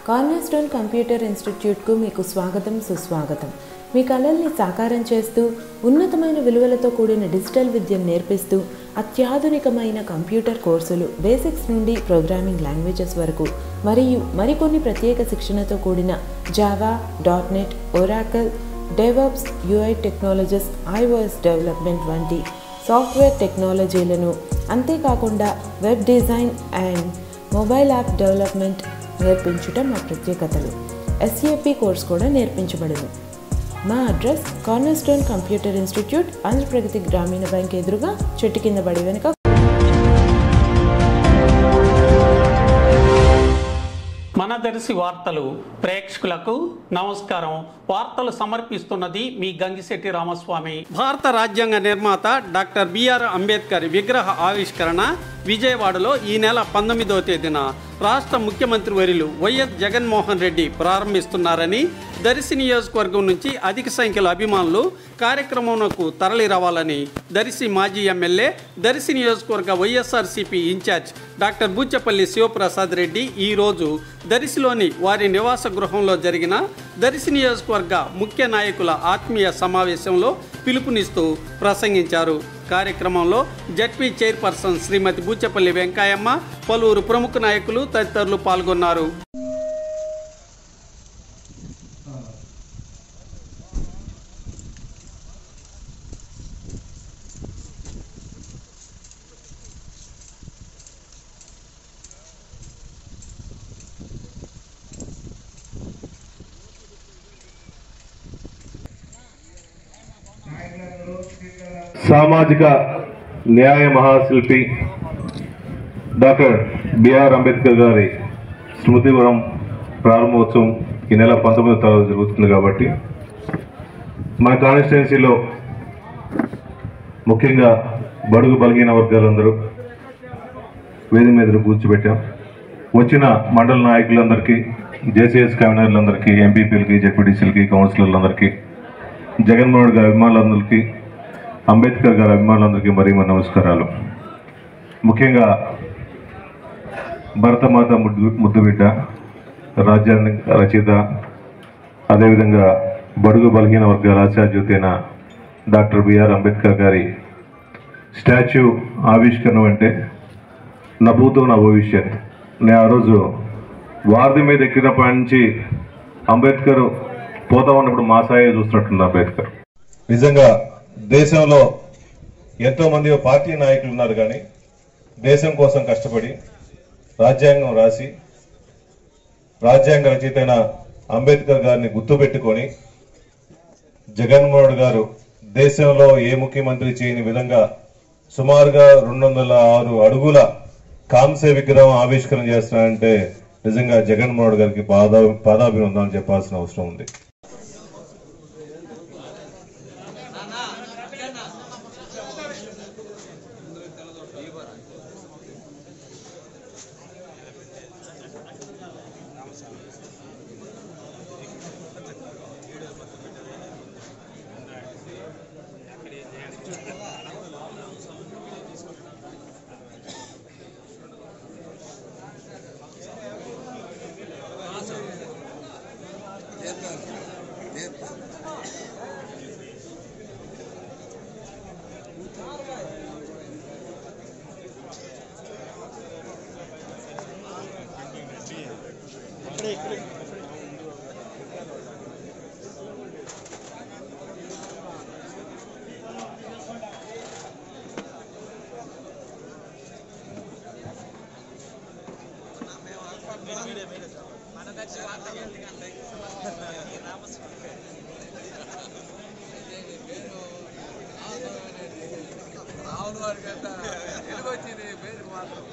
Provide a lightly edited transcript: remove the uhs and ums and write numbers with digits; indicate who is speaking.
Speaker 1: Cornerstone computer ఇన్స్టిట్యూట్కు మీకు స్వాగతం, సుస్వాగతం. మీ కళల్ని సాకారం చేస్తూ ఉన్నతమైన విలువలతో కూడిన డిజిటల్ విద్యను నేర్పిస్తూ అత్యాధునికమైన కంప్యూటర్ కోర్సులు బేసిక్స్ నుండి ప్రోగ్రామింగ్ లాంగ్వేజెస్ వరకు మరియు మరికొన్ని ప్రత్యేక శిక్షణతో కూడిన Java, .NET, Oracle, DevOps, UI technologies, iOS development వంటి సాఫ్ట్వేర్ టెక్నాలజీలను, అంతేకాకుండా web design and mobile app development నేర్పించడం మా ప్రత్యేకతలు. SAP కోర్స్ కూడా నేర్పించబడును. మా address cornerstone computer institute, Andhra Pragathi గ్రామీణ బ్యాంక్ ఎదురుగా, చెట్టు కింద బడి వెనుక.
Speaker 2: మన దర్శి వార్తలు ప్రేక్షకులకు నమస్కారం. వార్తలు సమర్పిస్తున్నది మీ గంగిశెట్టి రామస్వామి. భారత రాజ్యాంగ నిర్మాత డాక్టర్ బిఆర్ అంబేద్కర్ విగ్రహ ఆవిష్కరణ విజయవాడలో ఈ నెల 19వ తేదీన రాష్ట్ర ముఖ్యమంత్రి వర్యులు వైఎస్ జగన్మోహన్ రెడ్డి ప్రారంభిస్తున్నారని, దర్శి నియోజకవర్గం నుంచి అధిక సంఖ్యలో అభిమానులు కార్యక్రమంకు తరలి రావాలని దర్శి మాజీ ఎమ్మెల్యే, దర్శి నియోజకవర్గ వైఎస్ఆర్సీపీ ఇన్ఛార్జ్ డాక్టర్ బూచపల్లి శివప్రసాద్ రెడ్డి ఈరోజు దర్శిలోని వారి నివాస గృహంలో జరిగిన దర్శి నియోజకవర్గ ముఖ్య నాయకుల ఆత్మీయ సమావేశంలో పిలుపునిస్తూ ప్రసంగించారు. కార్యక్రమంలో జడ్పీ చైర్పర్సన్ శ్రీమతి బూచపల్లి వెంకాయమ్మ, పలువురు ప్రముఖ నాయకులు తదితరులు పాల్గొన్నారు.
Speaker 3: సామాజిక న్యాయ మహాశిల్పి డాక్టర్ బిఆర్ అంబేద్కర్ గారి స్మృతివరం ప్రారంభోత్సవం ఈ నెల 19వ తారీఖు జరుగుతుంది. కాబట్టి మన కాన్స్టిట్యున్సీలో ముఖ్యంగా బడుగు బలహీన వర్గాలందరూ వేది మీద కూర్చోబెట్టాం. వచ్చిన మండల నాయకులందరికీ, జేసీఎస్ కన్వీనర్లందరికీ, ఎంపీపీలకి, జెడ్పీటీసీలకి, కౌన్సిలర్లందరికీ, జగన్మోహన్ గారి అభిమానులందరికీ, అంబేద్కర్ గారి అభిమానులందరికీ మరీ మన నమస్కారాలు. ముఖ్యంగా భరతమాత ముద్దుబిడ్డ, రాజ్యాంగ రచయిత, అదేవిధంగా బడుగు బలహీన వర్గాల ఆశాజ్యోతైన డాక్టర్ బిఆర్ అంబేద్కర్ గారి స్టాచ్యూ ఆవిష్కరణ అంటే నా భూతో నా భవిష్యత్. నేను ఆ రోజు వారధి మీద ఎక్కినప్పటి నుంచి అంబేద్కర్ పోతా ఉన్నప్పుడు మా సాయి చూస్తున్నట్టుంది అంబేద్కర్. నిజంగా దేశంలో ఎంతోమంది పార్టీ నాయకులు ఉన్నారు, కానీ దేశం కోసం కష్టపడి రాజ్యాంగం రాసి రాజ్యాంగ రచయితైన అంబేద్కర్ గారిని గుర్తుపెట్టుకొని జగన్మోహన్ గారు దేశంలో ఏ ముఖ్యమంత్రి చేయని విధంగా సుమారుగా 206 అడుగుల కాంస్య విగ్రహం ఆవిష్కరణ చేస్తున్నారంటే నిజంగా జగన్మోహన్ గారికి పాదాభివందనాలు చెప్పాల్సిన అవసరం ఉంది.
Speaker 4: రావును వారికి వెలుగు వచ్చింది పేరుకు మాత్రం.